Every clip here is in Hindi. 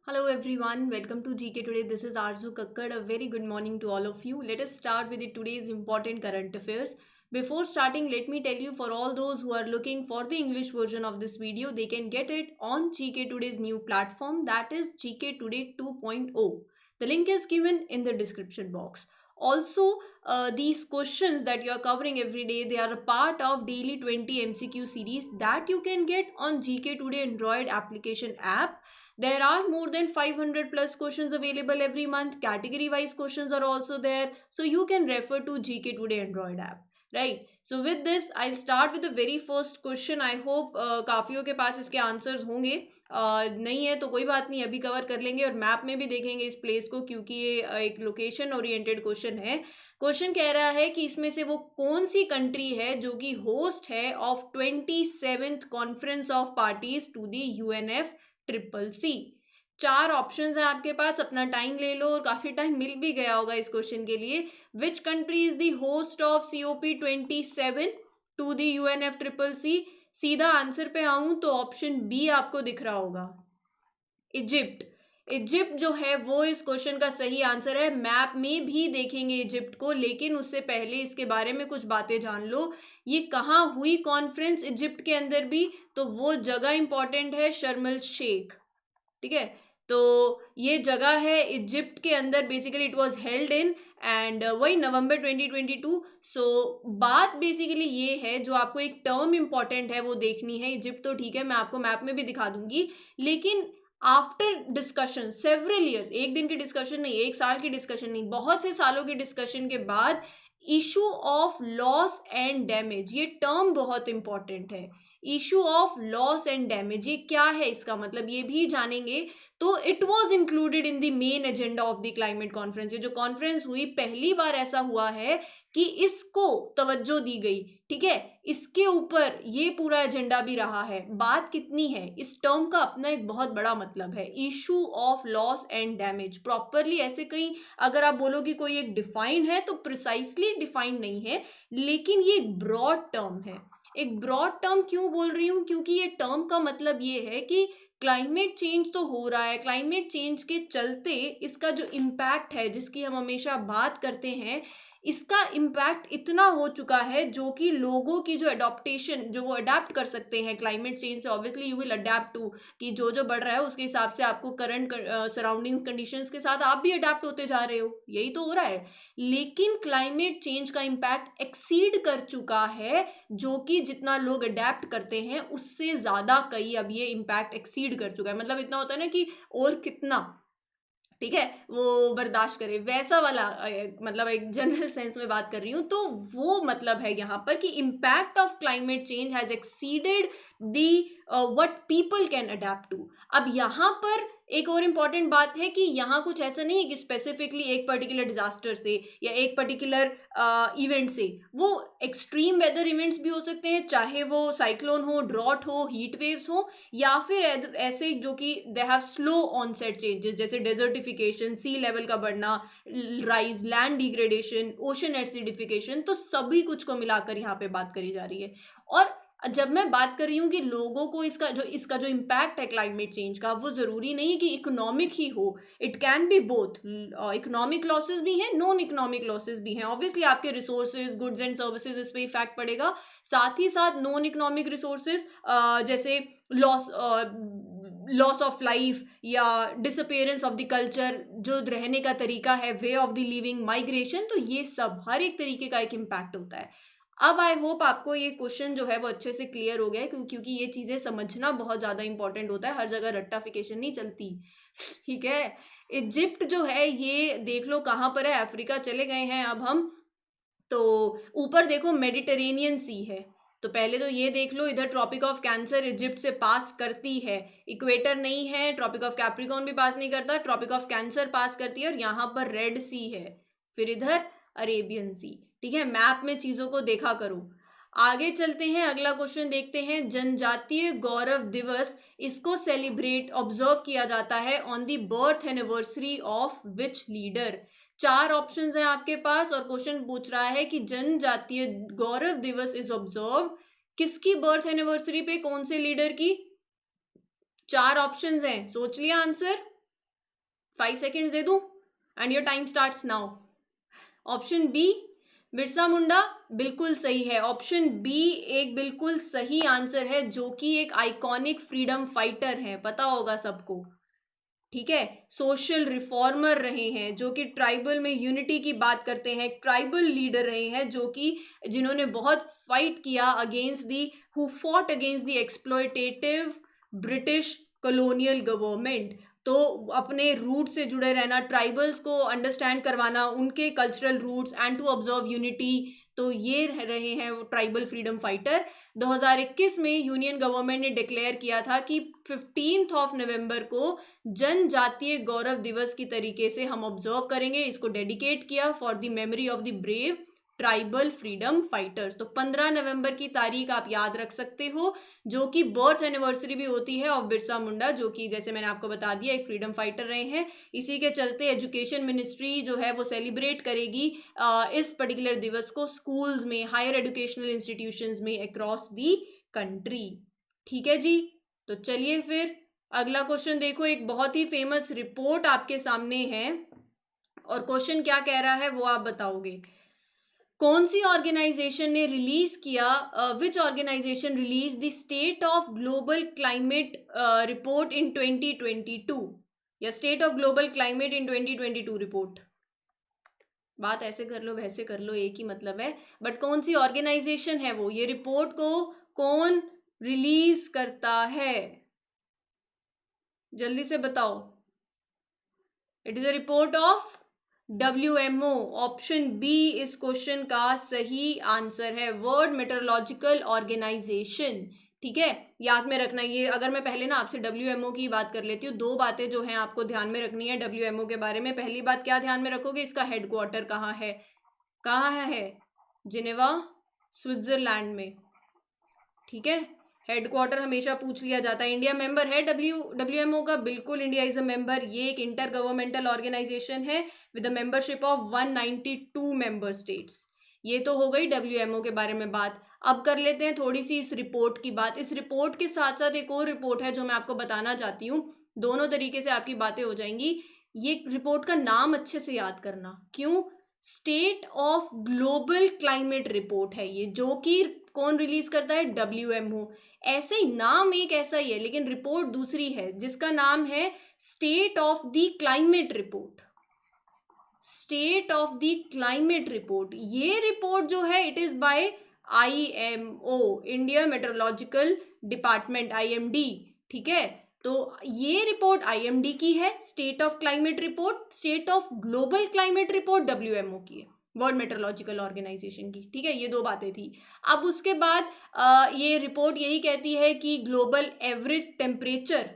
Hello everyone, welcome to GK Today. This is Arzu Kakkad. A very good morning to all of you. Let us start with today's important current affairs. Before starting, let me tell you, for all those who are looking for the English version of this video, they can get it on GK Today's new platform, that is GK Today 2.0. The link is given in the description box. Also, these questions that you are covering every day, they are a part of daily 20 MCQ series that you can get on GK Today Android application app. There are more than 500 plus questions available every month. Category wise questions are also there. So you can refer to GK Today Android app. Right. So with this, I'll start with the very first question. I hope काफियों के पास इसके आंसर्स होंगे. नहीं है तो कोई बात नहीं, अभी कवर कर लेंगे और मैप में भी देखेंगे इस प्लेस को, क्योंकि ये एक लोकेशन ओरिएंटेड क्वेश्चन है. क्वेश्चन कह रहा है कि इसमें से वो कौन सी कंट्री है जो कि होस्ट है of 27th conference of parties to the UNF triple C. चार ऑप्शंस हैं आपके पास, अपना टाइम ले लो और काफी टाइम मिल भी गया होगा इस क्वेश्चन के लिए. Which country is the host of COP27 to the UNF triple C. सीधा आंसर पे आऊं तो ऑप्शन बी आपको दिख रहा होगा, इजिप्ट. इजिप्ट जो है वो इस क्वेश्चन का सही आंसर है. मैप में भी देखेंगे इजिप्ट को, लेकिन उससे पहले इसके बारे में कुछ बातें जान लो. ये कहाँ हुई कॉन्फ्रेंस इजिप्ट के अंदर भी, तो वो जगह इंपॉर्टेंट है, शर्मल शेख. ठीक है, तो ये जगह है इजिप्ट के अंदर. Basically it was held in and वही नवंबर 2022. सो बात बेसिकली ये है, जो आपको एक टर्म इंपॉर्टेंट है वो देखनी है. इजिप्ट तो ठीक है, मैं आपको मैप में भी दिखा दूंगी, लेकिन आफ्टर डिस्कशन सेवरल ईयर्स, एक दिन की डिस्कशन नहीं, एक साल की डिस्कशन नहीं, बहुत से सालों की डिस्कशन के बाद issue of loss and damage, ये टर्म बहुत इंपॉर्टेंट है. Issue of loss and damage ये क्या है, इसका मतलब ये भी जानेंगे. तो it was included in the main agenda of the climate conference. ये जो कॉन्फ्रेंस हुई, पहली बार ऐसा हुआ है कि इसको तवज्जो दी गई. ठीक है, इसके ऊपर ये पूरा एजेंडा भी रहा है. बात कितनी है, इस टर्म का अपना एक बहुत बड़ा मतलब है, issue of loss and damage. Properly ऐसे कहीं अगर आप बोलो कि कोई एक डिफाइन है, तो प्रिसाइसली डिफाइन नहीं है, लेकिन ये एक ब्रॉड टर्म है. एक ब्रॉड टर्म क्यों बोल रही हूं, क्योंकि ये टर्म का मतलब ये है कि क्लाइमेट चेंज तो हो रहा है, क्लाइमेट चेंज के चलते इसका जो इम्पैक्ट है, जिसकी हम हमेशा बात करते हैं, इसका इम्पैक्ट इतना हो चुका है जो कि लोगों की जो अडॉप्टेशन, जो वो अडेप्ट कर सकते हैं क्लाइमेट चेंज से. Obviously you will adapt to, कि जो जो बढ़ रहा है उसके हिसाब से आपको करंट सराउंडिंग्स कंडीशंस के साथ आप भी अडेप्ट होते जा रहे हो, यही तो हो रहा है. लेकिन क्लाइमेट चेंज का इम्पैक्ट एक्सीड कर चुका है, जो कि जितना लोग अडेप्ट करते हैं उससे ज्यादा कई अब ये इम्पैक्ट एक्सीड कर चुका है. मतलब इतना होता है ना कि और कितना, ठीक है, वो बर्दाश्त करे, वैसा वाला मतलब एक जनरल सेंस में बात कर रही हूं. तो वो मतलब है यहाँ पर कि impact of climate change has exceeded the what people can adapt to. अब यहाँ पर एक और इम्पॉर्टेंट बात है कि यहाँ कुछ ऐसा नहीं है कि स्पेसिफिकली एक पर्टिकुलर डिजास्टर से या एक पर्टिकुलर इवेंट से, वो एक्सट्रीम वेदर इवेंट्स भी हो सकते हैं, चाहे वो साइक्लोन हो, ड्रॉट हो, हीट वेव्स हो, या फिर ऐसे जो कि they have slow onset changes, जैसे डेजर्टिफिकेशन, सी लेवल का बढ़ना, rise, land degradation, ocean acidification. तो सभी कुछ को मिलाकर यहाँ पे बात करी जा रही है. और जब मैं बात कर रही हूँ कि लोगों को इसका जो इम्पैक्ट है क्लाइमेट चेंज का, वो जरूरी नहीं कि इकोनॉमिक ही हो. It can be both. Economic losses भी हैं, नॉन इकोनॉमिक लॉसेस भी हैं. ऑब्वियसली आपके रिसोर्सेज, गुड्स एंड सर्विसेज, इस पे इफेक्ट पड़ेगा. साथ ही साथ नॉन इकोनॉमिक रिसोर्सेज, जैसे लॉस ऑफ लाइफ या डिसअपियरेंस ऑफ द कल्चर, जो रहने का तरीका है, way of the living, migration, तो ये सब हर एक तरीके का एक इम्पैक्ट होता है. अब आई होप आपको ये क्वेश्चन जो है वो अच्छे से क्लियर हो गया है, क्योंकि ये चीजें समझना बहुत ज्यादा इंपॉर्टेंट होता है, हर जगह रट्टाफिकेशन नहीं चलती. ठीक है, इजिप्ट जो है ये देख लो कहाँ पर है. अफ्रीका चले गए हैं अब हम, तो ऊपर देखो मेडिटेरेनियन सी है. तो पहले तो ये देख लो, इधर ट्रॉपिक ऑफ कैंसर इजिप्ट से पास करती है, इक्वेटर नहीं है, ट्रॉपिक ऑफ कैप्रिकॉर्न भी पास नहीं करता, ट्रॉपिक ऑफ कैंसर पास करती है, और यहाँ पर रेड सी है, फिर इधर अरेबियन सी. ठीक है, मैप में चीजों को देखा करो. आगे चलते हैं, अगला क्वेश्चन देखते हैं. जनजातीय गौरव दिवस, इसको सेलिब्रेट ऑब्जर्व किया जाता है on the birth anniversary of which leader. चार ऑप्शंस हैं आपके पास और क्वेश्चन पूछ रहा है कि जनजातीय गौरव दिवस इज ऑब्जर्व किसकी बर्थ एनिवर्सरी पे, कौन से लीडर की. चार ऑप्शंस हैं, सोच लिया आंसर. 5 सेकेंड्स दे दूं and your time starts now. Option B Birsa Munda बिल्कुल सही है। ऑप्शन बी एक बिल्कुल सही आंसर है, जो कि एक आइकॉनिक फ्रीडम फाइटर है, पता होगा सबको। ठीक है, सोशल रिफॉर्मर रहे हैं, जो कि ट्राइबल में यूनिटी की बात करते हैं, ट्राइबल लीडर रहे हैं, जो कि जिन्होंने बहुत फाइट किया against the who fought against the exploitative British colonial government. तो अपने रूट से जुड़े रहना, ट्राइबल्स को अंडरस्टैंड करवाना उनके cultural roots and to observe unity, तो ये रहे हैं वो ट्राइबल फ्रीडम फाइटर। 2021 में यूनियन गवर्नमेंट ने डिक्लेयर किया था कि 15 नवंबर को जनजातीय गौरव दिवस की तरीके से हम ऑब्जर्व करेंगे। इसको डेडिकेट किया for the memory of the brave tribal freedom fighters. तो 15 नवंबर की तारीख आप याद रख सकते हो, जो कि बर्थ एनिवर्सरी भी होती है ऑफ बिरसा मुंडा, जो कि जैसे मैंने आपको बता दिया एक फ्रीडम फाइटर रहे हैं। इसी के चलते एजुकेशन मिनिस्ट्री जो है वो सेलिब्रेट करेगी इस पर्टिकुलर दिवस को स्कूल्स में, हायर एजुकेशनल इंस्टीट्यूशंस में अक्रॉस दी कंट्री। ठीक है जी, तो चलिए फिर अगला क्वेश्चन देखो। एक बहुत ही फेमस रिपोर्ट आपके सामने है और क्वेश्चन क्या कह रहा है वो आप बताओगे। कौन सी ऑर्गेनाइजेशन ने रिलीज किया, which organisation release the state of global climate report in 2022, या state of global climate in 2022 report. बात ऐसे कर लो वैसे कर लो, एक ही मतलब है, बट कौन सी ऑर्गेनाइजेशन है वो, ये रिपोर्ट को कौन रिलीज करता है, जल्दी से बताओ। It is a report of WMO। Option B इस क्वेश्चन का सही आंसर है, वर्ल्ड मेट्रोलॉजिकल ऑर्गेनाइजेशन। ठीक है, याद में रखना ये। अगर मैं पहले ना आपसे WMO की बात कर लेती हूँ, दो बातें जो हैं आपको ध्यान में रखनी है WMO के बारे में। पहली बात क्या ध्यान में रखोगे, इसका हेडक्वार्टर कहाँ है, कहाँ है, जिनेवा स्विट्जरलैंड में। ठीक है, हेडक्वार्टर हमेशा पूछ लिया जाता है। इंडिया मेंबर है WMO का, बिल्कुल इंडिया इज अ मेंबर। ये एक इंटर गवर्नमेंटल ऑर्गेनाइजेशन है with a membership of 192 member states. ये तो हो गई WMO के बारे में बात। अब कर लेते हैं थोड़ी सी इस रिपोर्ट की बात। इस रिपोर्ट के साथ साथ एक और रिपोर्ट है जो मैं आपको बताना चाहती हूँ, दोनों तरीके से आपकी बातें हो जाएंगी। ये रिपोर्ट का नाम अच्छे से याद करना, क्यों, state of global climate report है ये, जो कि कौन रिलीज करता है, WMO। ऐसे ही नाम एक ऐसा ही है, लेकिन रिपोर्ट दूसरी है जिसका नाम है state of the climate report. State of the climate report, ये रिपोर्ट जो है it is by IMO, India meteorological department, IMD। ठीक है, तो ये रिपोर्ट IMD की है, state of climate report, state of global climate report WMO की है, वर्ल्ड मेट्रोलॉजिकल ऑर्गेनाइजेशन की। ठीक है, ये दो बातें थी। अब उसके बाद ये रिपोर्ट यही कहती है कि ग्लोबल एवरेज टेम्परेचर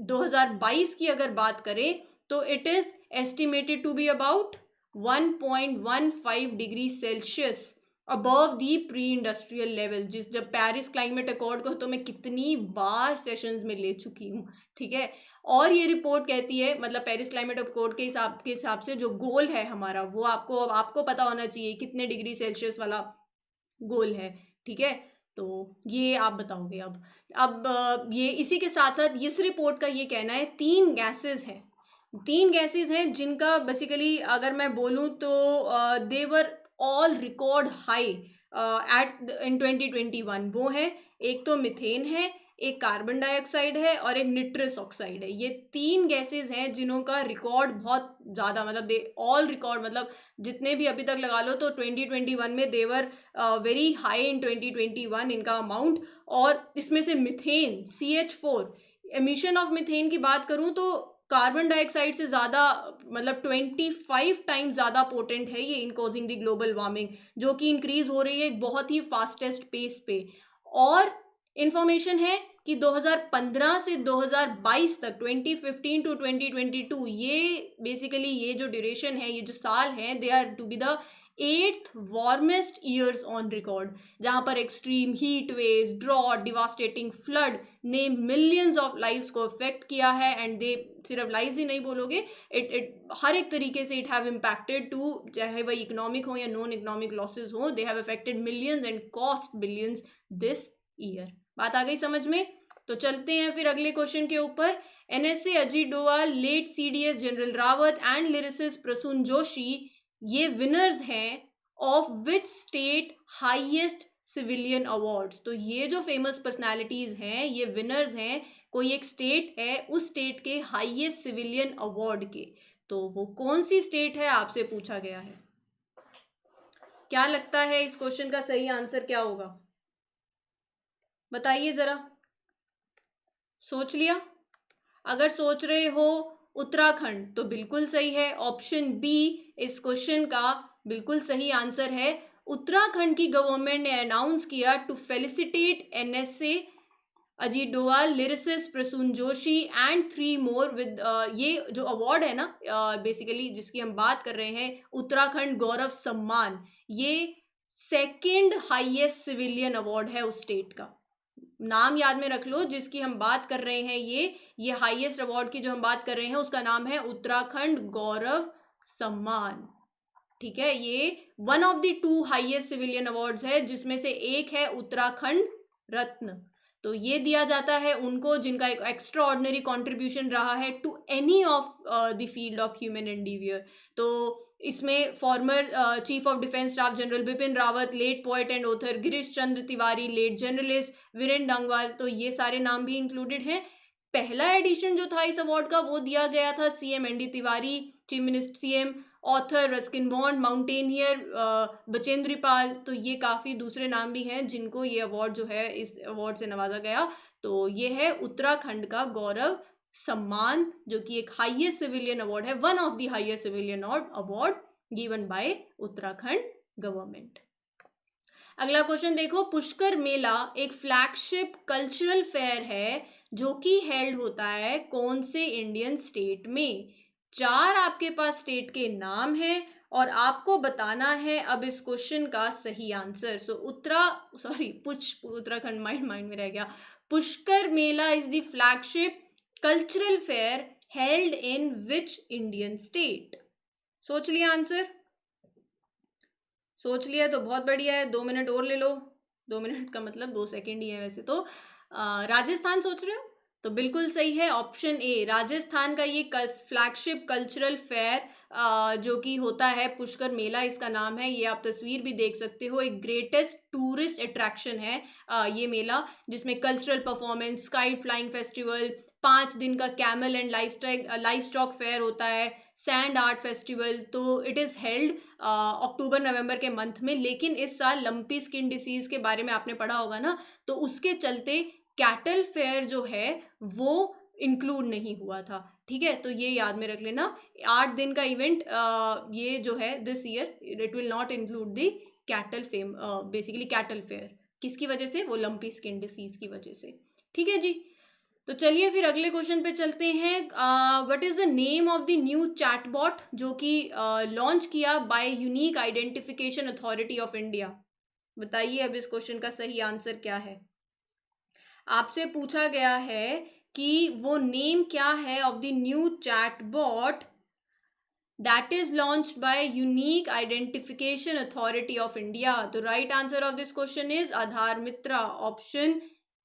2022 की अगर बात करें तो it is estimated to be about 1.15 degree Celsius above the pre industrial level. जिस जब पेरिस क्लाइमेट अकॉर्ड को तो मैं कितनी बार सेशंस में ले चुकी हूँ। ठीक है, और ये रिपोर्ट कहती है, मतलब पेरिस क्लाइमेट अकॉर्ड के हिसाब से जो गोल है हमारा, वो आपको पता होना चाहिए कितने डिग्री सेल्सियस वाला गोल है। ठीक है, तो ये आप बताओगे। अब ये इसी के साथ साथ इस रिपोर्ट का ये कहना है तीन गैसेस हैं जिनका बेसिकली अगर मैं बोलूँ तो they were all record high at in 2021। वो है, एक तो मिथेन है, एक कार्बन डाइऑक्साइड है और एक निट्रस ऑक्साइड है। ये तीन गैसेस हैं जिनों का रिकॉर्ड बहुत ज़्यादा, मतलब दे ऑल रिकॉर्ड, मतलब जितने भी अभी तक लगा लो तो 2021 में देवर वेरी हाई इन 2021 इनका अमाउंट। और इसमें से methane CH4, emission of methane की बात करूं तो कार्बन डाइऑक्साइड से ज़्यादा, मतलब 25 टाइम्स ज़्यादा पोटेंट है ये इन कॉजिंग द ग्लोबल वार्मिंग, जो कि इंक्रीज हो रही है एक बहुत ही फास्टेस्ट पेस पे। और इंफॉर्मेशन है कि 2015 से 2022 तक, 2015 टू 2022, ये बेसिकली ये जो ड्यूरेशन है, ये जो साल हैं, they are to be the 8th warmest years on record, जहां पर extreme heat waves, drought, devastating flood ने मिलियंस ऑफ लाइव्स को अफेक्ट किया है। एंड दे सिर्फ लाइव्स ही नहीं बोलोगे, इट हर एक तरीके से इट हैव इम्पैक्टेड टू, चाहे वह इकोनॉमिक हो या नॉन इकोनॉमिक लॉसेज हो, they have affected millions and cost billions this year. बात आ गई समझ में? तो चलते हैं फिर अगले क्वेश्चन के ऊपर। NSA Ajit Doval, late CDS general Rawat and lyricist Prasoon Joshi ये विनर्स हैं of which state highest civilian awards. तो ये जो फेमस पर्सनालिटीज हैं ये विनर्स हैं, कोई एक स्टेट है उस स्टेट के हाईएस्ट सिविलियन अवार्ड के। तो वो कौन सी स्टेट है आपसे पूछा गया है। क्या लगता है इस क्वेश्चन का सही आंसर क्या होगा, बताइए जरा। सोच लिया? अगर सोच रहे हो उत्तराखंड तो बिल्कुल सही है, ऑप्शन बी इस क्वेश्चन का बिल्कुल सही आंसर है। उत्तराखंड की गवर्नमेंट ने अनाउंस किया to felicitate NSA Ajit Doval, lyricist Prasoon Joshi and 3 more with ये जो अवार्ड है ना बेसिकली जिसकी हम बात कर रहे हैं उत्तराखंड गौरव सम्मान, ये सेकेंड हाईएस्ट सिविलियन अवार्ड है उस स्टेट का। नाम याद में रख लो जिसकी हम बात कर रहे हैं, ये हाईएस्ट अवार्ड की जो हम बात कर रहे हैं उसका नाम है उत्तराखंड गौरव सम्मान। ठीक है, ये one of the 2 highest civilian awards है जिसमें से एक है उत्तराखंड रत्न। तो ये दिया जाता है उनको जिनका एक एक्स्ट्रा ऑर्डिनरी कॉन्ट्रीब्यूशन रहा है to any of the field of human endeavour. तो इसमें former chief of defence staff general Bipin Rawat, late poet and author Girish Chandra Tiwari, late journalist Viren Dangwal, तो ये सारे नाम भी इंक्लूडेड हैं। पहला एडिशन जो था इस अवार्ड का वो दिया गया था CM ND Tiwari, chief minister CM, author Ruskin Bond, mountaineer Bachendri Pal. तो ये काफ़ी दूसरे नाम भी हैं जिनको ये अवार्ड जो है इस अवार्ड से नवाजा गया। तो ये है उत्तराखंड का गौरव सम्मान जो कि एक हाईएस्ट सिविलियन अवार्ड है, one of the highest civilian award given by Uttarakhand government. अगला क्वेश्चन देखो, पुष्कर मेला एक फ्लैगशिप कल्चरल फेयर है जो कि हेल्ड होता है कौन से इंडियन स्टेट में। 4 आपके पास स्टेट के नाम है और आपको बताना है अब इस क्वेश्चन का सही आंसर। सो उत्तराखंड माइंड में रह गया। Pushkar Mela is the flagship cultural fair held in which Indian state. सोच लिया आंसर? सोच लिया तो बहुत बढ़िया है, 2 मिनट और ले लो। 2 मिनट का मतलब 2 सेकेंड ही है वैसे तो। राजस्थान सोच रहे हो तो बिल्कुल सही है, ऑप्शन ए राजस्थान का ये फ्लैगशिप कल्चरल फेयर जो कि होता है पुष्कर मेला इसका नाम है। ये आप तस्वीर भी देख सकते हो, एक ग्रेटेस्ट टूरिस्ट अट्रैक्शन है ये मेला जिसमें cultural performance, sky flying festival, 5 दिन का camel and life stock fair होता है, सैंड आर्ट फेस्टिवल। तो इट इज़ हेल्ड अक्टूबर नवंबर के मंथ में। लेकिन इस साल लंपी स्किन डिसीज के बारे में आपने पढ़ा होगा ना, तो उसके चलते कैटल फेयर जो है वो इंक्लूड नहीं हुआ था। ठीक है, तो ये याद में रख लेना। 8 दिन का इवेंट ये जो है this year it will not include the cattle fame, basically cattle fair. किसकी वजह से? वो लंपी स्किन डिसीज की वजह से। ठीक है जी, तो चलिए फिर अगले क्वेश्चन पे चलते हैं। What is the name of the new chatbot जो कि लॉन्च किया by unique identification authority of India. बताइए अब इस क्वेश्चन का सही आंसर क्या है। आपसे पूछा गया है कि वो नेम क्या है of the new chatbot that is launched by unique identification authority of India. The right answer of this question is Aadhaar Mitra, option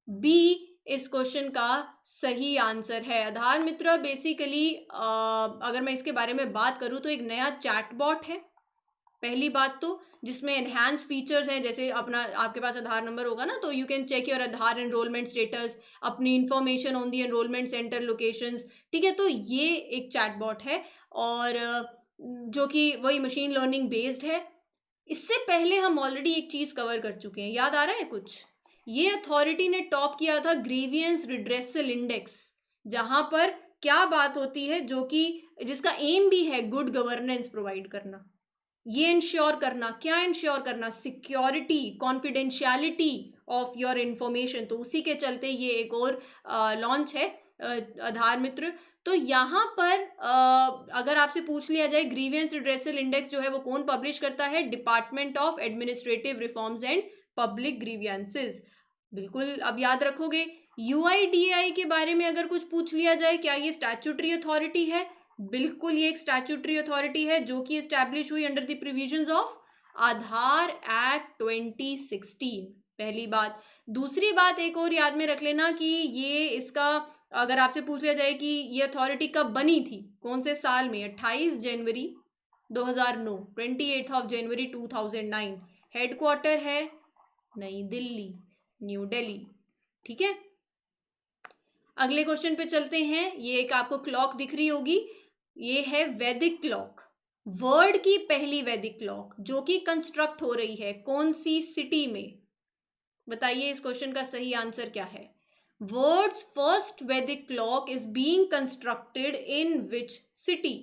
B इस क्वेश्चन का सही आंसर है। आधार मित्रा बेसिकली अगर मैं इसके बारे में बात करूं तो एक नया चैटबॉट है पहली बात तो, जिसमें एनहांस फीचर्स हैं, जैसे अपना आपके पास आधार नंबर होगा ना तो you can check your Aadhaar enrolment status, अपनी information on the enrolment centre locations. ठीक है, तो ये एक चैटबॉट है और जो कि वही मशीन लर्निंग बेस्ड है। इससे पहले हम ऑलरेडी एक चीज़ कवर कर चुके हैं, याद आ रहा है कुछ? ये अथॉरिटी ने टॉप किया था ग्रीवियंस रिड्रेसल इंडेक्स, जहां पर क्या बात होती है जो कि जिसका एम भी है गुड गवर्नेंस प्रोवाइड करना, ये इंश्योर करना। क्या इंश्योर करना? Security, confidentiality of your information. तो उसी के चलते ये एक और लॉन्च है आधार मित्र। तो यहाँ पर अगर आपसे पूछ लिया जाए ग्रीवियंस रिड्रेसल इंडेक्स जो है वो कौन पब्लिश करता है? Department of administrative reforms and public grievances. बिल्कुल अब याद रखोगे। UIDAI के बारे में अगर कुछ पूछ लिया जाए, क्या ये स्टैट्यूटरी अथॉरिटी है? बिल्कुल, ये एक स्टैट्यूटरी अथॉरिटी है जो कि एस्टैब्लिश हुई under the provisions of Aadhaar act 2016, पहली बात। दूसरी बात एक और याद में रख लेना कि ये इसका अगर आपसे पूछ लिया जाए कि ये अथॉरिटी कब बनी थी, कौन से साल में, 28 जनवरी 2009, 28 जनवरी 2009। हेडक्वार्टर है नई दिल्ली, न्यू दिल्ली। ठीक है, अगले क्वेश्चन पे चलते हैं। ये एक आपको क्लॉक दिख रही होगी, ये है वैदिक क्लॉक। वर्ल्ड की पहली वैदिक क्लॉक जो कि कंस्ट्रक्ट हो रही है कौन सी सिटी में? बताइए इस क्वेश्चन का सही आंसर क्या है। वर्ल्ड्स फर्स्ट वैदिक clock is being constructed in which city?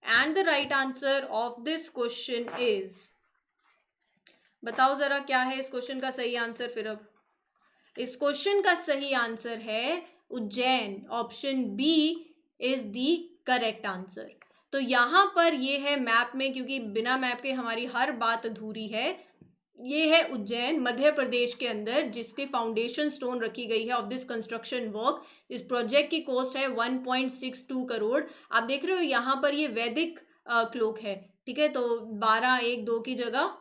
And the right answer of this question is, बताओ जरा क्या है इस क्वेश्चन का सही आंसर। फिर अब इस क्वेश्चन का सही आंसर है Ujjain. Option B is the correct answer. तो यहां पर ये है मैप में, क्योंकि बिना मैप के हमारी हर बात अधूरी है। ये है उज्जैन मध्य प्रदेश के अंदर, जिसके फाउंडेशन स्टोन रखी गई है ऑफ दिस कंस्ट्रक्शन वर्क। इस प्रोजेक्ट की कॉस्ट है 1.62 करोड़। आप देख रहे हो यहाँ पर ये वैदिक क्लोक है, ठीक है। तो 12 1 2 की जगह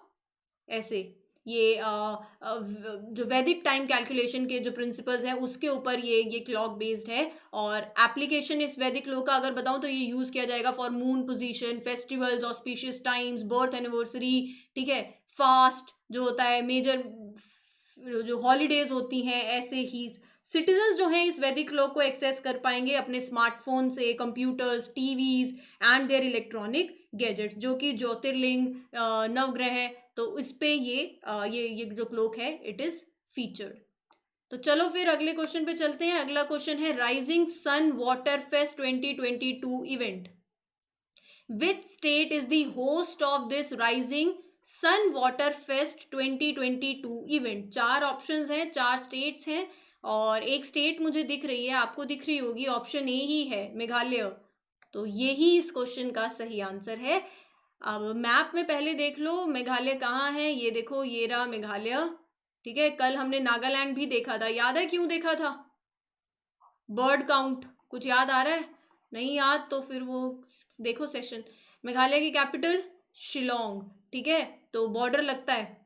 ऐसे ये जो वैदिक टाइम कैलकुलेशन के जो प्रिंसिपल्स हैं उसके ऊपर ये क्लॉक बेस्ड है। और एप्लीकेशन इस वैदिक क्लॉक का अगर बताऊं तो ये यूज़ किया जाएगा for moon position, festivals, auspicious times, birth anniversary, ठीक है, फास्ट जो होता है, मेजर जो हॉलीडेज होती हैं, ऐसे ही सिटीजन्स जो हैं इस वैदिक क्लॉक को एक्सेस कर पाएंगे अपने स्मार्टफोन से, computers, TVs and their electronic gadgets, जो कि ज्योतिर्लिंग, नवग्रह, तो इस पे ये जो क्लोक है इट इज फीचर्ड। तो चलो फिर अगले क्वेश्चन पे चलते हैं। अगला क्वेश्चन है rising sun water fest 2022 event. Which state is the host of this rising sun water fest 2022 event? चार ऑप्शंस हैं, चार स्टेट्स हैं, और एक स्टेट मुझे दिख रही है, आपको दिख रही होगी, ऑप्शन ए ही है, मेघालय। तो यही इस क्वेश्चन का सही आंसर है। अब मैप में पहले देख लो मेघालय कहाँ है। ये देखो, ये रहा मेघालय, ठीक है। कल हमने नागालैंड भी देखा था, याद है क्यों देखा था? बर्ड काउंट, कुछ याद आ रहा है? नहीं याद तो फिर वो देखो सेशन। मेघालय की कैपिटल शिलोंग, ठीक है। तो बॉर्डर लगता है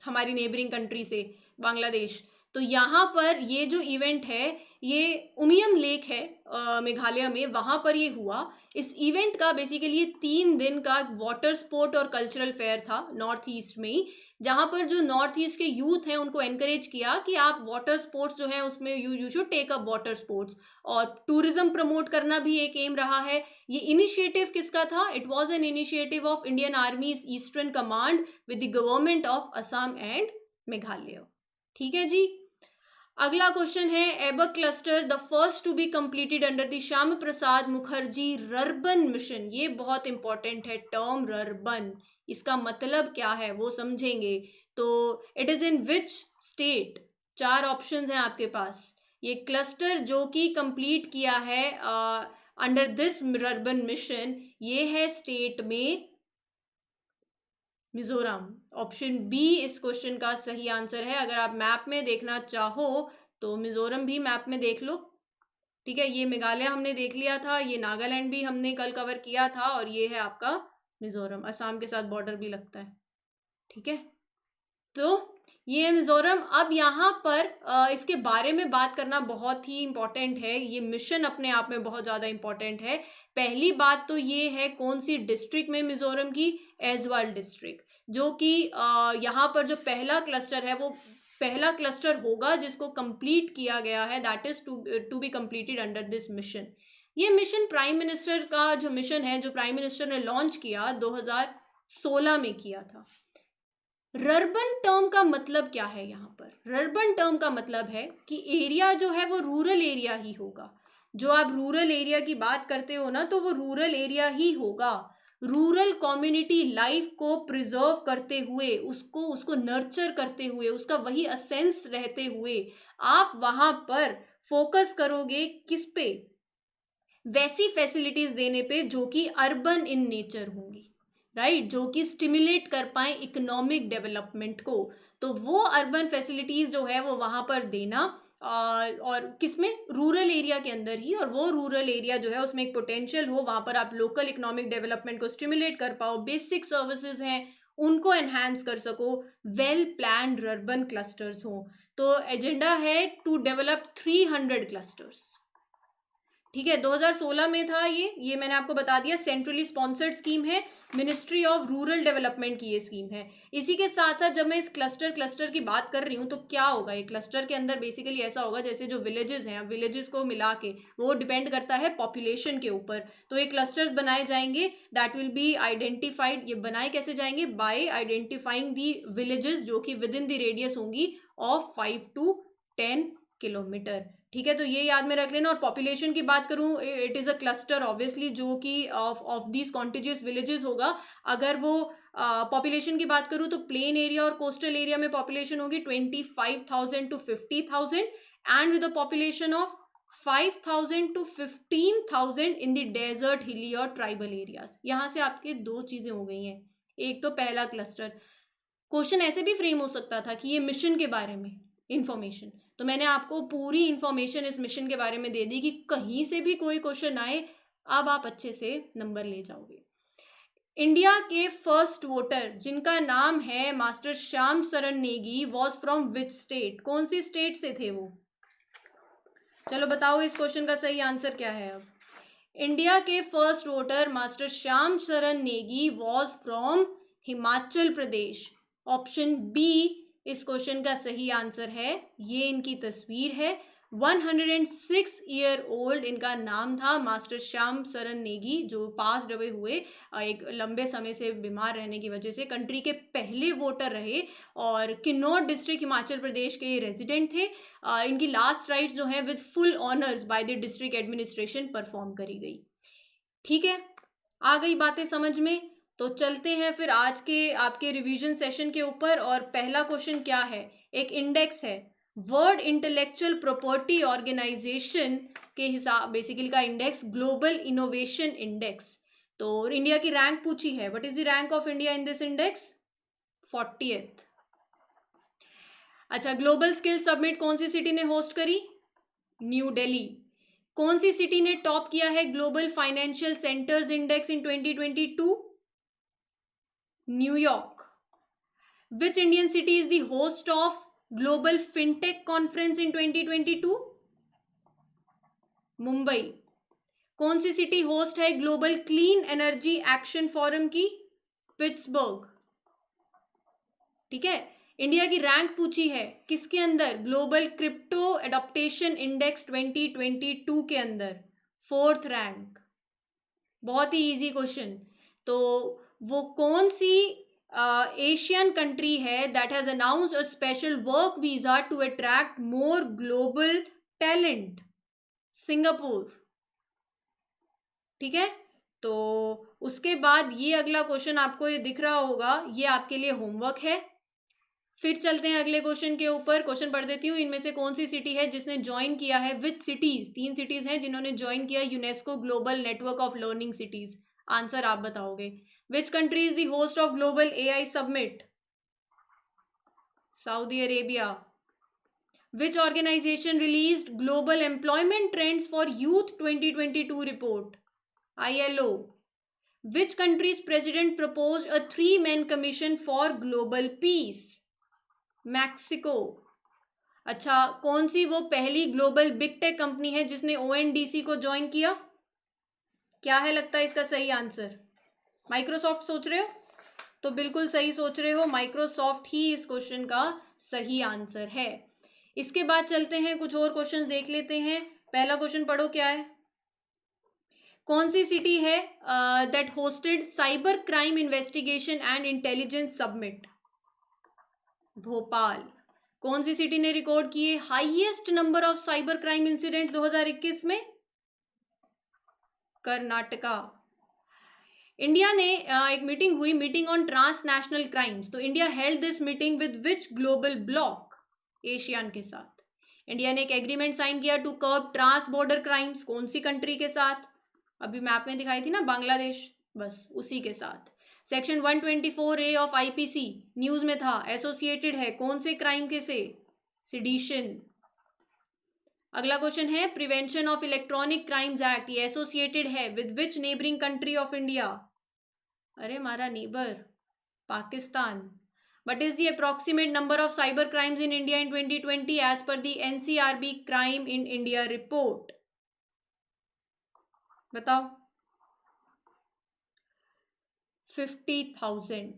हमारी नेबरिंग कंट्री से, बांग्लादेश। तो यहाँ पर ये जो इवेंट है ये उमियम लेक है मेघालय में, वहाँ पर ये हुआ। इस इवेंट का बेसिकली 3 दिन का वाटर स्पोर्ट और कल्चरल फेयर था नॉर्थ ईस्ट में ही, जहाँ पर जो नॉर्थ ईस्ट के यूथ हैं उनको एनकरेज किया कि आप वाटर स्पोर्ट्स जो है उसमें you should take up water sports. और टूरिज्म प्रमोट करना भी एक एम रहा है। ये इनिशिएटिव किसका था? It was an initiative of Indian army's eastern command with the government of Assam and Meghalaya. ठीक है जी। अगला क्वेश्चन है एबक cluster the first to be completed under the Shyama Prasad Mukherjee rurban mission. ये बहुत इंपॉर्टेंट है टर्म रर्बन, इसका मतलब क्या है वो समझेंगे। तो it is in which state? चार ऑप्शंस हैं आपके पास। ये क्लस्टर जो कि कंप्लीट किया है अंडर दिस रर्बन मिशन, ये है स्टेट में मिजोरम। ऑप्शन बी इस क्वेश्चन का सही आंसर है। अगर आप मैप में देखना चाहो तो मिजोरम भी मैप में देख लो, ठीक है। ये मेघालय हमने देख लिया था, ये नागालैंड भी हमने कल कवर किया था, और ये है आपका मिजोरम, असम के साथ बॉर्डर भी लगता है, ठीक है। तो ये है मिजोरम। अब यहाँ पर इसके बारे में बात करना बहुत ही इंपॉर्टेंट है। ये मिशन अपने आप में बहुत ज़्यादा इंपॉर्टेंट है। पहली बात तो ये है कौन सी डिस्ट्रिक्ट में मिजोरम की? ऐजवाल डिस्ट्रिक्ट, जो कि यहाँ पर जो पहला क्लस्टर है वो पहला क्लस्टर होगा जिसको कंप्लीट किया गया है, that is to be completed under this mission. ये मिशन प्राइम मिनिस्टर का जो मिशन है, जो प्राइम मिनिस्टर ने लॉन्च किया 2016 में किया था। रर्बन टर्म का मतलब क्या है? यहाँ पर रर्बन टर्म का मतलब है कि एरिया जो है वो रूरल एरिया ही होगा। जो आप रूरल एरिया की बात करते हो ना, तो वो रूरल एरिया ही होगा। रूरल कम्युनिटी लाइफ को प्रिजर्व करते हुए, उसको नर्चर करते हुए, उसका वही असेंस रहते हुए आप वहां पर फोकस करोगे किस पे? वैसी फैसिलिटीज देने पे जो कि अर्बन इन नेचर होंगी, राइट, जो कि स्टिमुलेट कर पाए इकोनॉमिक डेवलपमेंट को। तो वो अर्बन फैसिलिटीज जो है वो वहां पर देना, और किसमें? रूरल एरिया के अंदर ही। और वो रूरल एरिया जो है उसमें एक पोटेंशियल हो, वहां पर आप लोकल इकोनॉमिक डेवलपमेंट को स्टिमुलेट कर पाओ, बेसिक सर्विसेज हैं उनको एनहांस कर सको, वेल प्लान्ड अर्बन क्लस्टर्स हो। तो एजेंडा है टू डेवलप 300 क्लस्टर्स। ठीक है, 2016 में था ये मैंने आपको बता दिया, सेंट्रली स्पॉन्सर्ड स्कीम है, मिनिस्ट्री ऑफ रूरल डेवलपमेंट की ये स्कीम है। इसी के साथ साथ जब मैं इस क्लस्टर की बात कर रही हूँ तो क्या होगा, ये क्लस्टर के अंदर बेसिकली ऐसा होगा जैसे जो विलेजेस हैं, विलेजेस को मिला के, वो डिपेंड करता है पॉपुलेशन के ऊपर, तो ये क्लस्टर्स बनाए जाएंगे, दैट विल बी आइडेंटिफाइड। ये बनाए कैसे जाएंगे, बाय आइडेंटिफाइंग दी विलेजेस जो कि विद इन द रेडियस होंगी ऑफ 5 to 10 किलोमीटर। ठीक है, तो ये याद में रख लेना। और पॉपुलेशन की बात करूं, it is a cluster obviously जो कि ऑफ दीज कॉन्टिजियस विलेजेस होगा। अगर वो पॉपुलेशन की बात करूं तो प्लेन एरिया और कोस्टल एरिया में पॉपुलेशन होगी 25,000 to 50,000 and with a population of 5,000 to 15,000 in the desert, hilly और ट्राइबल एरियाज। यहाँ से आपके दो चीज़ें हो गई हैं। एक तो पहला क्लस्टर, क्वेश्चन ऐसे भी फ्रेम हो सकता था कि ये मिशन के बारे में इंफॉर्मेशन, तो मैंने आपको पूरी इंफॉर्मेशन इस मिशन के बारे में दे दी कि कहीं से भी कोई क्वेश्चन आए, अब आप अच्छे से नंबर ले जाओगे। इंडिया के फर्स्ट वोटर जिनका नाम है master Shyam Sharan Negi was from which state, कौन सी स्टेट से थे वो? चलो बताओ इस क्वेश्चन का सही आंसर क्या है। अब इंडिया के first voter master Shyam Sharan Negi was from Himachal Pradesh. Option B इस क्वेश्चन का सही आंसर है। ये इनकी तस्वीर है, 106 ईयर ओल्ड इनका नाम था मास्टर श्याम शरण नेगी, जो पास अवे हुए एक लंबे समय से बीमार रहने की वजह से। कंट्री के पहले वोटर रहे और किन्नौर डिस्ट्रिक्ट हिमाचल प्रदेश के रेजिडेंट थे। इनकी लास्ट राइट्स जो है with full honours by the district administration perform करी गई। ठीक है, आ गई बातें समझ में? तो चलते हैं फिर आज के आपके रिवीजन सेशन के ऊपर। और पहला क्वेश्चन क्या है, एक इंडेक्स है, वर्ल्ड इंटेलेक्चुअल प्रॉपर्टी ऑर्गेनाइजेशन के हिसाब, बेसिकली का इंडेक्स ग्लोबल इनोवेशन इंडेक्स। तो इंडिया की रैंक पूछी है, what is the rank of India in this index? 40th। अच्छा, ग्लोबल स्किल समिट कौन सी सिटी ने होस्ट करी? न्यू दिल्ली। कौन सी सिटी ने टॉप किया है global financial centres index in 2022? New York. Which Indian city is the host of global fintech conference in 2022? Mumbai. कौन सी सिटी होस्ट है global clean energy action forum की? पिट्सबर्ग। ठीक है, इंडिया की रैंक पूछी है किसके अंदर? ग्लोबल क्रिप्टो एडॉप्टेशन इंडेक्स 2022 के अंदर, 4th रैंक। बहुत ही इजी क्वेश्चन। तो वो कौन सी एशियन कंट्री है that has announced a special work visa to attract more global talent? Singapore. ठीक है, तो उसके बाद ये अगला क्वेश्चन आपको ये दिख रहा होगा, ये आपके लिए होमवर्क है। फिर चलते हैं अगले क्वेश्चन के ऊपर। क्वेश्चन पढ़ देती हूँ, इनमें से कौन सी सिटी है जिसने ज्वाइन किया है, विच सिटीज, 3 सिटीज हैं जिन्होंने ज्वाइन किया UNESCO global network of learning cities. Answer आप बताओगे। Which country is the host of global AI summit? Saudi Arabia. Which organisation released global employment trends for youth 2022 report? ILO. Which country's president proposed a 3-man commission for global peace? Mexico. अच्छा, कौन सी वो पहली ग्लोबल बिग टेक कंपनी है जिसने ONDC को ज्वाइन किया? क्या है लगता है इसका सही आंसर? माइक्रोसॉफ्ट सोच रहे हो? तो बिल्कुल सही सोच रहे हो, माइक्रोसॉफ्ट ही इस क्वेश्चन का सही आंसर है। इसके बाद चलते हैं, कुछ और क्वेश्चंस देख लेते हैं। पहला क्वेश्चन पढ़ो, क्या है? कौन सी सिटी है that hosted cyber crime investigation and intelligence summit? Bhopal. कौन सी सिटी ने रिकॉर्ड किए highest number of cyber crime incidents 2021 में? कर्नाटका। इंडिया ने एक मीटिंग हुई, मीटिंग ऑन ट्रांसनेशनल क्राइम्स, तो India held this meeting with which global bloc? ASEAN के साथ। इंडिया ने एक एग्रीमेंट साइन किया to curb trans border crimes, कौन सी कंट्री के साथ? अभी मैप में दिखाई थी ना, बांग्लादेश, बस उसी के साथ। Section 124A of IPC news में था, एसोसिएटेड है कौन से क्राइम के से? सिडिशन। अगला क्वेश्चन है, prevention of electronic crimes act, ये एसोसिएटेड है with which neighbouring country of India? अरे हमारा neighbour Pakistan. What is the approximate number of cyber crimes in India in 2020 as per the NCRB Crime in India report? बताओ. 50,000.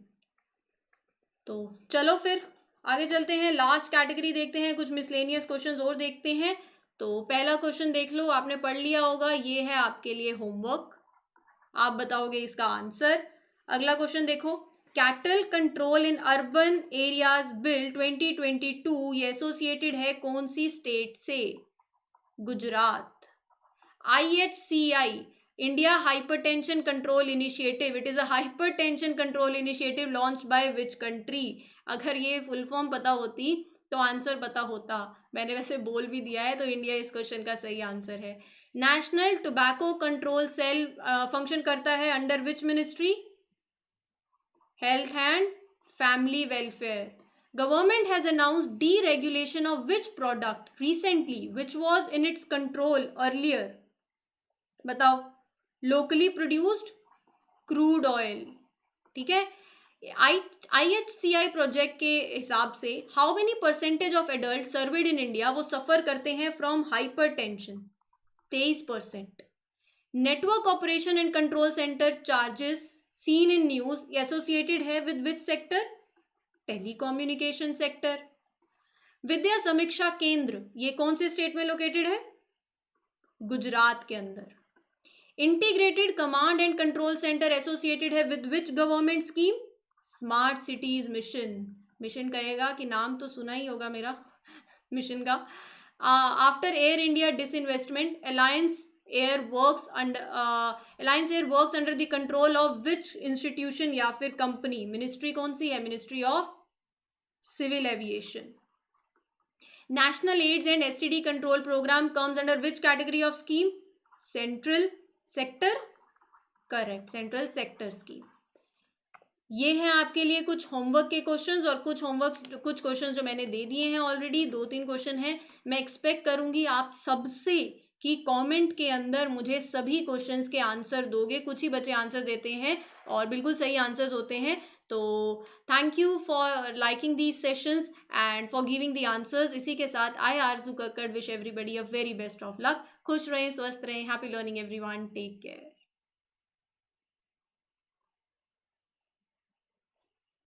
तो चलो फिर आगे चलते हैं, लास्ट कैटेगरी देखते हैं, कुछ मिसलेनियस क्वेश्चंस और देखते हैं. तो पहला क्वेश्चन देख लो, आपने पढ़ लिया होगा, ये है आपके लिए होमवर्क, आप बताओगे इसका आंसर. अगला क्वेश्चन देखो, cattle control in urban areas bill 2022 ये एसोसिएटेड है कौन सी स्टेट से? Gujarat. IHCI India Hypertension Control Initiative, it is a hypertension control initiative launched by which country? अगर ये फुल फॉर्म पता होती तो आंसर पता होता, मैंने वैसे बोल भी दिया है, तो इंडिया इस क्वेश्चन का सही आंसर है. National tobacco control cell function करता है under which ministry? Health and family welfare. Government has announced deregulation of which product recently which was in its control earlier? बताओ. Locally produced crude oil. ठीक है. IHCI प्रोजेक्ट के हिसाब से how many percentage of adult served in India वो सफर करते हैं from hypertension? 23%. Network operation and control centre charges seen in news associated है with which sector? Telecommunication sector. Vidya Samiksha Kendra ये कौन से स्टेट में लोकेटेड है? गुजरात के अंदर. Integrated command and control centre associated है with which government scheme? Smart cities mission. Mission कहेगा कि नाम तो सुना ही होगा मेरा मिशन का. After Air India disinvestment alliance air works under the control of which institution या फिर कंपनी? मिनिस्ट्री कौन सी है? Ministry of civil aviation. National AIDS and STD control programme comes under which category of scheme? Central sector. Correct, central sector scheme. ये हैं आपके लिए कुछ होमवर्क के क्वेश्चंस और कुछ क्वेश्चंस जो मैंने दे दिए हैं ऑलरेडी. 2-3 क्वेश्चन हैं. मैं एक्सपेक्ट करूंगी आप सबसे कि कमेंट के अंदर मुझे सभी क्वेश्चंस के आंसर दोगे. कुछ ही बच्चे आंसर देते हैं और बिल्कुल सही आंसर्स होते हैं. तो thank you for liking these sessions and for giving the answers. इसी के साथ I Arzoo Kakkar wish everybody a very best of luck. खुश रहें, स्वस्थ रहें. Happy learning everyone. Take care.